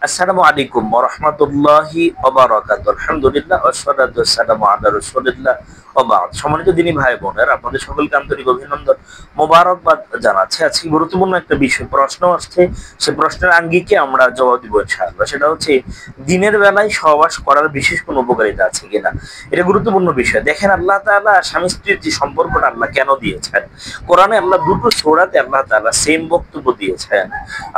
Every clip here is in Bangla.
আসসালামু আলাইকুম ওয়া রাহমাতুল্লাহি ওয়া বারাকাতুহু। আলহামদুলিল্লাহ ওয়াসসালাতু ওয়াসসালামু আলা রাসূলিল্লাহ ওয়া বা'দ। সম্মানিত দিনী ভাই বোনেরা, আপনাদের সকলকে আন্তরিক অভিনন্দন, মোবারকবাদ জানাচ্ছি। আজকে গুরুত্বপূর্ণ একটা বিষয় প্রশ্ন আসছে, সেই প্রশ্নের আঙ্গিকে আমরা জবাব দিব ইনশাআল্লাহ। সেটা হচ্ছে দিনের বেলায় সহবাস করার বিশেষ কোনো উপকারিতা আছে কিনা। এটা গুরুত্বপূর্ণ বিষয়। দেখেন, আল্লাহ তাআলা স্বামী স্ত্রীর যে সম্পর্কটা আল্লাহ কেন দিয়েছেন, কোরআনে আল্লাহ দুটো সূরাতে আল্লাহ তাআলা সেম বক্তব্য দিয়েছেন।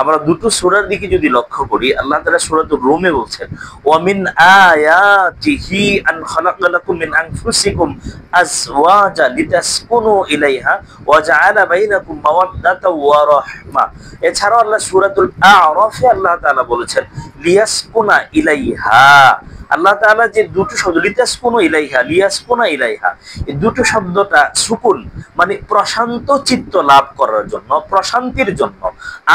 আমরা দুটো সূরার দিকে যদি লক্ষ্য করি, আল্লাহ তাআলা সূরাতুর রুমে বলছেন, ওয়া মিন আয়াতিহি আন খালাকা লাকুম মিন আনফুসিকুম আজওয়াজা লিতাসকুনু ইলাইহা ওয়া জাআলা বাইনাকুম মাওয়াদ্দাতা ওয়া রাহমা। এছাড়াও আল্লাহ সূরাতুল আ'রাফে আল্লাহ তাআলা বলেছেন লিয়াসকুনা ইলাইহা। আল্লাহ তাআলা যে দুটো শব্দ লিতাসকুনু ইলাইহা, লিয়াসকুনা ইলাইহা, এই দুটো শব্দটা সুকুন মানে প্রশান্ত চিত্ত লাভ করার জন্য, প্রশান্তির জন্য,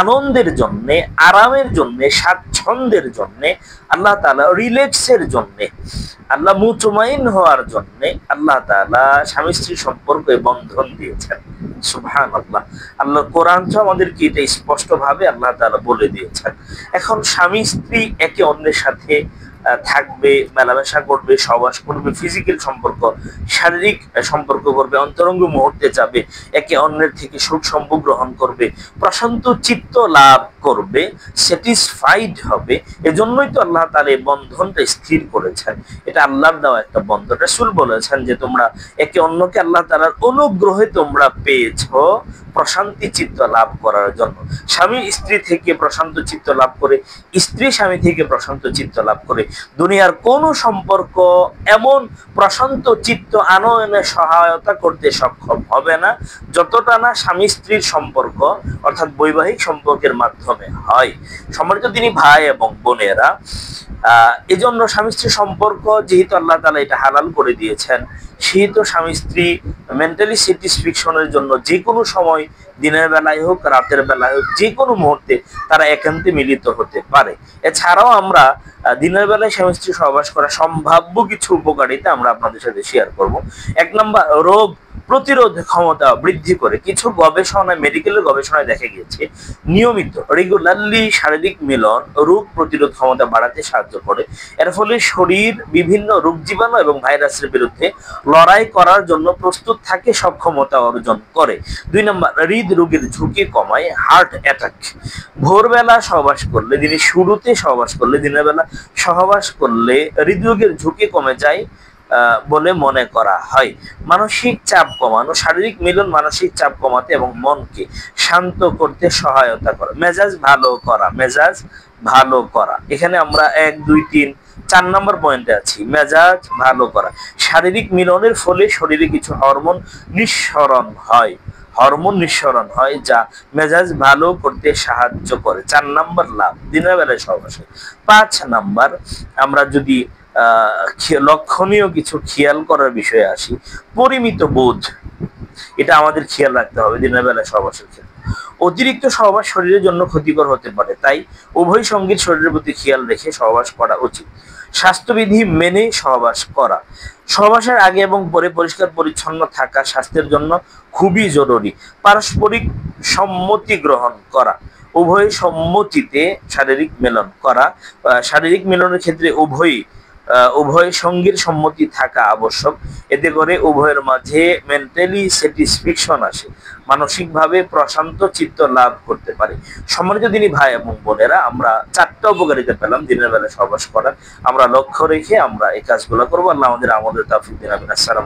আনন্দের জন্য, আরামের জন্য, স্বাচ্ছন্দ্যের জন্য, আল্লাহ তাআলা রিল্যাক্সের জন্য, আল্লাহ মুতমাইন হওয়ার জন্য আল্লাহ তাআলা স্বামী স্ত্রী সম্পর্কে বন্ধন দিয়েছেন। সুবহানাল্লাহ। আল্লাহ কোরআন তো আমাদেরকে এটা স্পষ্টভাবে আল্লাহ তাআলা বলে দিয়েছেন। এখন স্বামী স্ত্রী একে অন্যের সাথে থাকবে, মেলামেশা করবে, সহবাস করবে, ফিজিক্যাল সম্পর্ক, শারীরিক সম্পর্ক করবে, অন্তরঙ্গ মুহূর্তে যাবে, একে অন্যের থেকে সুখ সম্ভোগ গ্রহণ করবে, প্রশান্ত চিত্ত লাভ করবে, স্যাটিসফাইড হবে। এজন্যই তো আল্লাহ তাআলা এই বন্ধনটা স্থির করেছেন। এটা আল্লাহর দেওয়া একটা বন্ধন। রাসূল বলেছেন যে তোমরা একে অন্যকে আল্লাহ তাআলার অনুগ্রহে তোমরা পেয়েছো প্রশান্তি চিত্ত লাভ করার জন্য। স্বামী স্ত্রী থেকে প্রশান্ত চিত্ত লাভ করে, স্ত্রী স্বামী থেকে প্রশান্ত চিত্ত লাভ করে। দুনিয়ার কোন সম্পর্ক এমন প্রশান্ত চিত্ত আনয়নে সহায়তা করতে সক্ষম হবে না যতটা না স্বামী স্ত্রীর সম্পর্ক অর্থাৎ বৈবাহিক সম্পর্কের মাধ্যমে হয়। সম্মানিত দিনী ভাই এবং বোনেরা, এজন্য স্বামী স্ত্রীর সম্পর্ক যেহেতু আল্লাহ তাআলা এটা হালাল করে দিয়েছেন, সেহেতু স্বামী স্ত্রী মেন্টালি স্যাটিসফ্যাকশনের জন্য যে কোনো সময়, দিনের বেলায় হোক রাতের বেলায় হোক, যে কোনো মুহূর্তে তারা একান্তে মিলিত হতে পারে। এছাড়াও আমরা দিনের বেলায় স্বামী স্ত্রী সহবাস করা সম্ভাব্য কিছু উপকারিতা আমরা আপনাদের সাথে শেয়ার করব। এক নম্বর, রোগ প্রতিরোধ ক্ষমতা বৃদ্ধি করে। কিছু গবেষণায়, মেডিকেলের গবেষণায় দেখা গিয়েছে নিয়মিত রেগুলারলি শারীরিক মিলন রোগ প্রতিরোধ ক্ষমতা বাড়াতে সাহায্য করে। এর ফলে শরীর বিভিন্ন রোগ জীবাণু এবং ভাইরাসের বিরুদ্ধে লড়াই করার জন্য প্রস্তুত থাকে, সক্ষমতা অর্জন করে। দুই নম্বর, হৃদরোগের ঝুঁকি কমায়, হার্ট অ্যাটাক। ভোরবেলা সহবাস করলে, দিনের শুরুতে সহবাস করলে, দিনের বেলা সহবাস করলে হৃদরোগের ঝুঁকি কমে যায় বলে মনে করা হয়। মানসিক চাপ কমানো। শারীরিক মিলন মানসিক চাপ কমাতে এবং মনকে শান্ত করতে সহায়তা করে। মেজাজ ভালো করা, মেজাজ ভালো করা। এখানে আমরা 1, 2, 3, 4 নম্বর পয়েন্টে আছি, মেজাজ ভালো করা। শারীরিক মিলনের ফলে শরীরে কিছু হরমোন নিঃসরণ হয়, হরমোন নিঃসরণ হয় যা মেজাজ ভালো করতে সাহায্য করে। 4 নম্বর লাভ দিনের বেলায় সহবাসে। 5 নম্বর, আমরা যদি লক্ষণীয় কিছু খেয়াল করার বিষয়ে আসি, পরিমিত বোধ। এটা আমাদের খেয়াল রাখতে হবে দিনের বেলায় সহবাসের ক্ষেত্রে। অতিরিক্ত সহবাস শরীরের জন্য ক্ষতিকর হতে পারে, তাই উভয় সঙ্গীর শরীরের প্রতি খেয়াল রেখে সহবাস করা উচিত। স্বাস্থ্যবিধি মেনে সহবাস করা। সহবাসের আগে এবং পরে পরিষ্কার পরিচ্ছন্ন থাকা স্বাস্থ্যের জন্য খুবই জরুরি। পারস্পরিক সম্মতি গ্রহণ করা। উভয় সম্মতিতে শারীরিক মিলন করা। শারীরিক মিলনের ক্ষেত্রে উভয় সঙ্গীর সম্মতি থাকা আবশ্যক। এতে করে উভয়ের মাঝে মেন্টালি স্যাটিসফ্যাকশন আসে, মানসিকভাবে প্রশান্ত চিত্ত লাভ করতে পারে। সম্মানিত দিনী ভাই এবং বোনেরা, আমরা 4টা উপকারিতা পেলাম দিনের বেলা সহবাস করার। আমরা লক্ষ্য রেখে আমরা এই কাজগুলো করবো। আল্লাহ আমাদের আমলের তৌফিক দিন। আমিন। আসসালামু